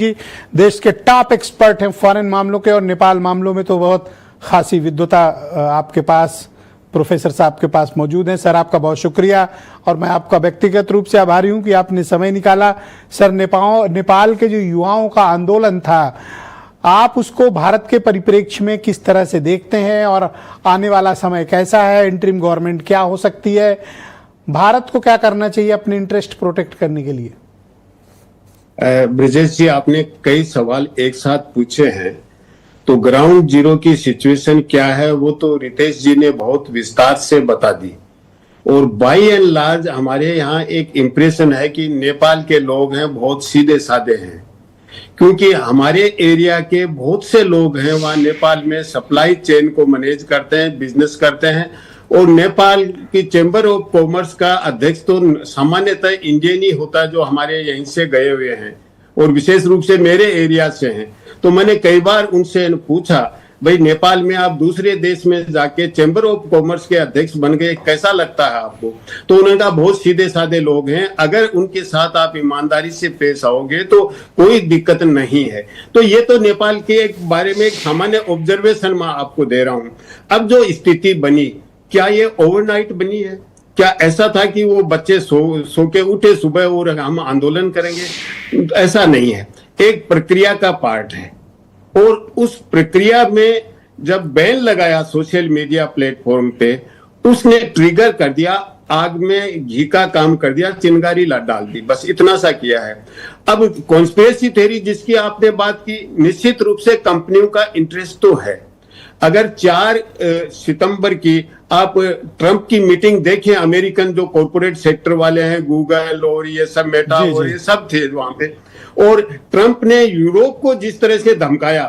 कि देश के टॉप एक्सपर्ट हैं फॉरेन मामलों के, और नेपाल मामलों में तो बहुत खासी विद्वता आपके पास, प्रोफेसर साहब के पास मौजूद हैं। सर, आपका बहुत शुक्रिया और मैं आपका व्यक्तिगत रूप से आभारी हूं कि आपने समय निकाला। सर, नेपाल के जो युवाओं का आंदोलन था, आप उसको भारत के परिप्रेक्ष्य में किस तरह से देखते हैं और आने वाला समय कैसा है? इंटरिम गवर्नमेंट क्या हो सकती है? भारत को क्या करना चाहिए अपने इंटरेस्ट प्रोटेक्ट करने के लिए? ब्रिजेश जी, आपने कई सवाल एक साथ पूछे हैं, तो ग्राउंड जीरो की सिचुएशन क्या है वो तो रितेश जी ने बहुत विस्तार से बता दी। और बाई एंड लार्ज हमारे यहाँ एक इम्प्रेशन है कि नेपाल के लोग हैं बहुत सीधे साधे हैं, क्योंकि हमारे एरिया के बहुत से लोग हैं वहाँ नेपाल में सप्लाई चेन को मैनेज करते हैं, बिजनेस करते हैं। और नेपाल की चैम्बर ऑफ कॉमर्स का अध्यक्ष तो सामान्यतः इंडियन ही होता है जो हमारे यहीं से गए हुए हैं और विशेष रूप से मेरे एरिया से हैं। तो मैंने कई बार उनसे पूछा, भाई नेपाल में आप दूसरे देश में जाके चैम्बर ऑफ कॉमर्स के अध्यक्ष बन गए, कैसा लगता है आपको? तो उन्होंने कहा बहुत सीधे साधे लोग हैं, अगर उनके साथ आप ईमानदारी से पेश आओगे तो कोई दिक्कत नहीं है। तो ये तो नेपाल के एक बारे में एक सामान्य ऑब्जर्वेशन मैं आपको दे रहा हूँ। अब जो स्थिति बनी, क्या ये ओवरनाइट बनी है? क्या ऐसा था कि वो बच्चे सो के उठे सुबह और हम आंदोलन करेंगे? ऐसा नहीं है, एक प्रक्रिया का पार्ट है। और उस प्रक्रिया में जब बैन लगाया सोशल मीडिया प्लेटफॉर्म पे, उसने ट्रिगर कर दिया, आग में घी का काम कर दिया, चिंगारी डाल दी, बस इतना सा किया है। अब कॉन्स्पिरेसी थ्योरी जिसकी आपने बात की, निश्चित रूप से कंपनियों का इंटरेस्ट तो है। अगर 4 सितंबर की आप ट्रंप की मीटिंग देखें, अमेरिकन जो कॉर्पोरेट सेक्टर वाले हैं, गूगल और ये सब, मेटा और ये सब थे वहां पे, और ट्रंप ने यूरोप को जिस तरह से धमकाया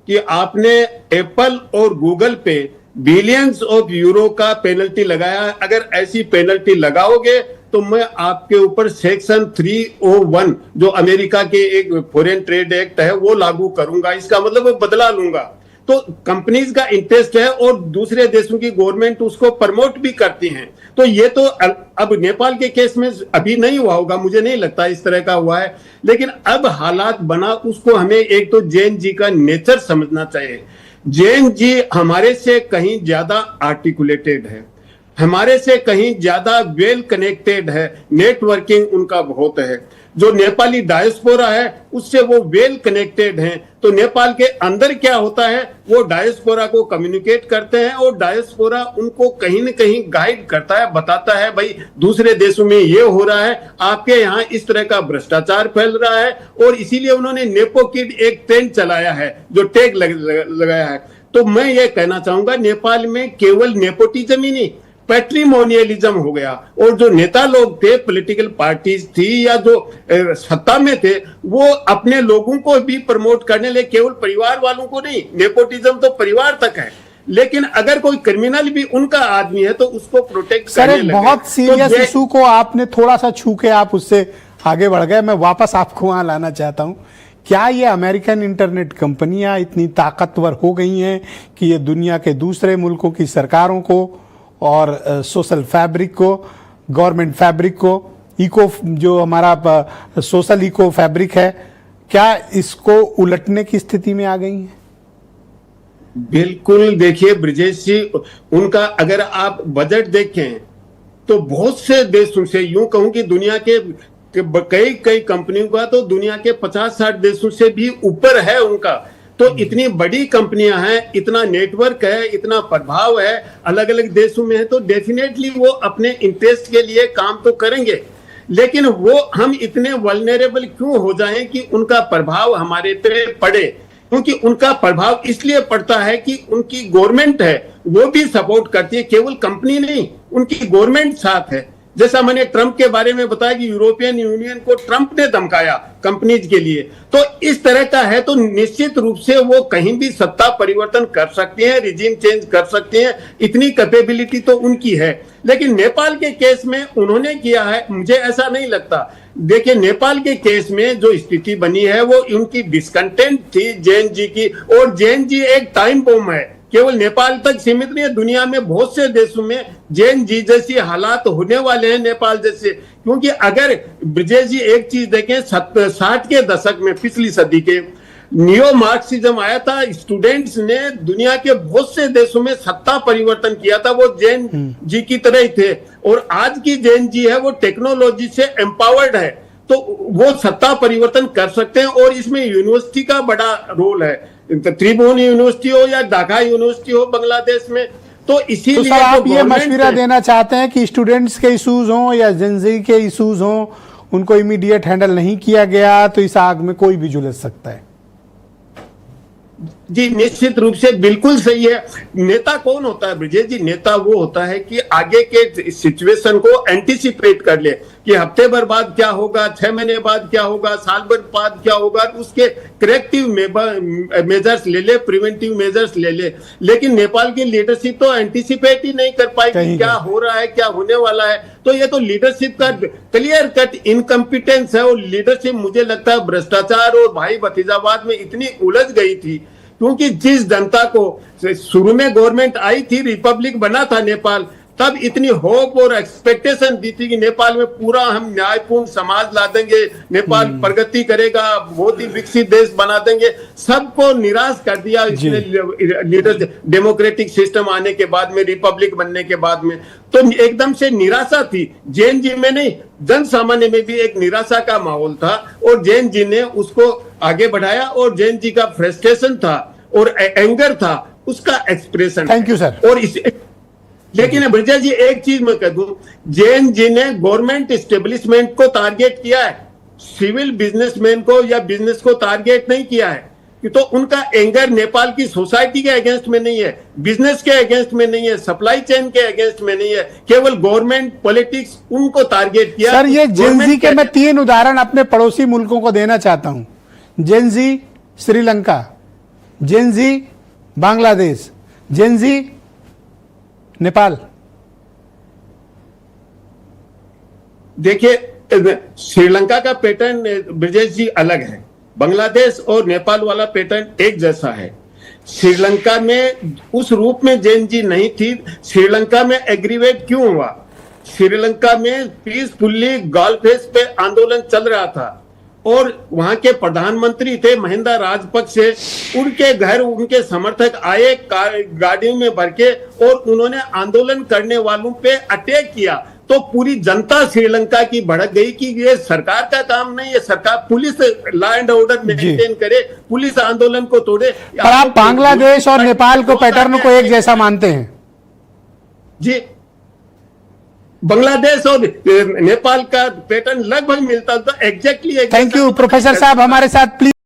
कि आपने एप्पल और गूगल पे बिलियंस ऑफ यूरो का पेनल्टी लगाया, अगर ऐसी पेनल्टी लगाओगे तो मैं आपके ऊपर सेक्शन 301 जो अमेरिका के एक फॉरेन ट्रेड एक्ट है वो लागू करूंगा, इसका मतलब वो बदला लूंगा। तो कंपनीज का इंटरेस्ट है और दूसरे देशों की गवर्नमेंट उसको प्रमोट भी करती हैं। तो ये तो अब नेपाल के केस में अभी नहीं हुआ होगा, मुझे नहीं लगता इस तरह का हुआ है, लेकिन अब हालात बना, उसको हमें एक तो जैन जी का नेचर समझना चाहिए। जैन जी हमारे से कहीं ज्यादा आर्टिकुलेटेड है, हमारे से कहीं ज्यादा वेल कनेक्टेड है, नेटवर्किंग उनका बहुत है। जो नेपाली डायस्पोरा है उससे वो वेल कनेक्टेड हैं। तो नेपाल के अंदर क्या होता है, वो डायस्पोरा को कम्युनिकेट करते हैं और डायस्पोरा उनको कहीं न कहीं गाइड करता है, बताता है भाई दूसरे देशों में ये हो रहा है, आपके यहाँ इस तरह का भ्रष्टाचार फैल रहा है। और इसीलिए उन्होंने नेपो किड एक ट्रेंड चलाया है, जो टैग लगाया है। तो मैं ये कहना चाहूंगा, नेपाल में केवल नेपोटिज्म ही नहीं, पैट्रिमोनियलिज्म हो गया। और जो नेता लोग थे, पॉलिटिकल पार्टीज थी या जो सत्ता में थे, वो अपने लोगों को भी प्रमोट करने लगे, केवल परिवार वालों को नहीं। नेपोटिज्म तो परिवार तक है, लेकिन अगर कोई क्रिमिनल भी उनका आदमी है तो उसको प्रोटेक्ट करने लगे। बहुत सीरियस इशू को आपने थोड़ा सा छू के आप उससे आगे बढ़ गए। मैं वापस आपको वहां लाना चाहता हूं। क्या ये अमेरिकन इंटरनेट कंपनियां इतनी ताकतवर हो गई हैं कि ये दुनिया के दूसरे मुल्कों की सरकारों को और सोशल फैब्रिक को, गवर्नमेंट फैब्रिक को, इको जो हमारा सोशल इको फैब्रिक है, क्या इसको उलटने की स्थिति में आ गई है? बिल्कुल। देखिए ब्रिजेश जी, उनका अगर आप बजट देखें तो बहुत से देशों से, यूं कहूं कि दुनिया के कई कंपनियों का तो दुनिया के 50-60 देशों से भी ऊपर है उनका। तो इतनी बड़ी कंपनियां हैं, इतना नेटवर्क है, इतना प्रभाव है अलग अलग देशों में है, तो डेफिनेटली वो अपने इंटरेस्ट के लिए काम तो करेंगे। लेकिन वो हम इतने वल्नरेबल क्यों हो जाएं कि उनका प्रभाव हमारे पे पड़े? क्योंकि उनका प्रभाव इसलिए पड़ता है कि उनकी गवर्नमेंट है, वो भी सपोर्ट करती है, केवल कंपनी नहीं, उनकी गवर्नमेंट साथ है। जैसा मैंने ट्रंप के बारे में बताया कि यूरोपियन यूनियन को ट्रंप ने धमकाया कंपनीज के लिए, तो इस तरह का है। तो निश्चित रूप से वो कहीं भी सत्ता परिवर्तन कर सकती हैं, रिजीम चेंज कर सकती हैं, इतनी कैपेबिलिटी तो उनकी है। लेकिन नेपाल के केस में उन्होंने किया है, मुझे ऐसा नहीं लगता। देखिए, नेपाल के केस में जो स्थिति बनी है वो उनकी डिस्कंटेंट थी जैन जी की, और जैन जी एक टाइम बम है केवल नेपाल तक सीमित नहीं है, दुनिया में बहुत से देशों में जैन जी जैसी हालात होने वाले हैं, नेपाल जैसे। क्योंकि अगर ब्रजेश जी एक चीज देखें, 60 के दशक में पिछली सदी के नियो मार्क्सिज्म आया था, स्टूडेंट्स ने दुनिया के बहुत से देशों में सत्ता परिवर्तन किया था, वो जैन जी की तरह ही थे। और आज की जैन जी है वो टेक्नोलॉजी से एम्पावर्ड है, तो वो सत्ता परिवर्तन कर सकते हैं। और इसमें यूनिवर्सिटी का बड़ा रोल है, त्रिभुवन यूनिवर्सिटी हो या ढाका यूनिवर्सिटी हो बांग्लादेश में। तो इसीलिए तो सर आप ये मशवरा देना चाहते हैं कि स्टूडेंट्स के इशूज हों या जिंदगी के इशूज हों, उनको इमीडिएट हैंडल नहीं किया गया तो इस आग में कोई भी झुलस सकता है? जी निश्चित रूप से बिल्कुल सही है। नेता कौन होता है ब्रजेश जी? नेता वो होता है कि आगे के सिचुएशन को एंटिसिपेट कर ले कि हफ्ते भर बाद क्या होगा, 6 महीने बाद क्या होगा, साल भर बाद क्या होगा, उसके करेक्टिव मेजर्स ले ले, प्रिवेंटिव मेजर्स ले ले। लेकिन नेपाल की लीडरशिप तो एंटिसिपेट ही नहीं कर पाई कि क्या हो रहा है, क्या होने वाला है। तो ये तो लीडरशिप का क्लियर कट इनकम्पिटेंस है। और लीडरशिप मुझे लगता है भ्रष्टाचार और भाई भतीजावाद में इतनी उलझ गई थी, क्योंकि जिस जनता को शुरू में गवर्नमेंट आई थी, रिपब्लिक बना था नेपाल, तब इतनी होप और एक्सपेक्टेशन दी थी कि नेपाल में पूरा हम न्यायपूर्ण समाज ला देंगे, नेपाल प्रगति करेगा, बहुत ही विकसित देश बना देंगे। सबको निराश कर दिया इसने लीडर डेमोक्रेटिक सिस्टम आने के बाद में, रिपब्लिक बनने के बाद में। तो एकदम से निराशा थी, जैन जी में नहीं, जन सामान्य में भी एक निराशा का माहौल था। और जैन जी ने उसको आगे बढ़ाया, और जैन जी का फ्रस्ट्रेशन था और एंगर था, उसका एक्सप्रेशन। Thank you sir. और इस लेकिन ब्रजेश जी एक चीज मैं कह दूं, जैन जी ने गवर्नमेंट एस्टेब्लिशमेंट को टारगेट किया है, सिविल बिजनेसमैन को या बिजनेस को टारगेट नहीं किया है। तो उनका एंगर नेपाल की सोसाइटी के अगेंस्ट में नहीं है, बिजनेस के अगेंस्ट में नहीं है, सप्लाई चेन के अगेंस्ट में नहीं है, केवल गवर्नमेंट पॉलिटिक्स उनको टारगेट किया। सर ये जेनजी के मैं 3 उदाहरण अपने पड़ोसी मुल्कों को देना चाहता हूं। Gen Z Sri Lanka, Gen Z Bangladesh, Gen Z Nepal. देखिए श्रीलंका का पैटर्न ब्रजेश जी अलग है, बांग्लादेश और नेपाल वाला पैटर्न एक जैसा है। श्रीलंका में उस रूप में जैन जी नहीं थी। श्रीलंका में एग्रीवेट क्यों हुआ? श्रीलंका में पीसफुल्ली गालफेस पे आंदोलन चल रहा था, और वहां के प्रधानमंत्री थे महिंदा राजपक्षे, उनके घर उनके समर्थक आए गाड़ियों में भर के, और उन्होंने आंदोलन करने वालों पे अटैक किया। तो पूरी जनता श्रीलंका की भड़क गई कि ये सरकार का काम नहीं है, सरकार police law and order maintain करे, पुलिस आंदोलन को तोड़े। पर आप बांग्लादेश और नेपाल को पैटर्न को एक जैसा मानते हैं? जी बांग्लादेश और नेपाल का पैटर्न लगभग मिलता था, एग्जैक्टली। थैंक यू प्रोफेसर साहब, हमारे साथ प्लीज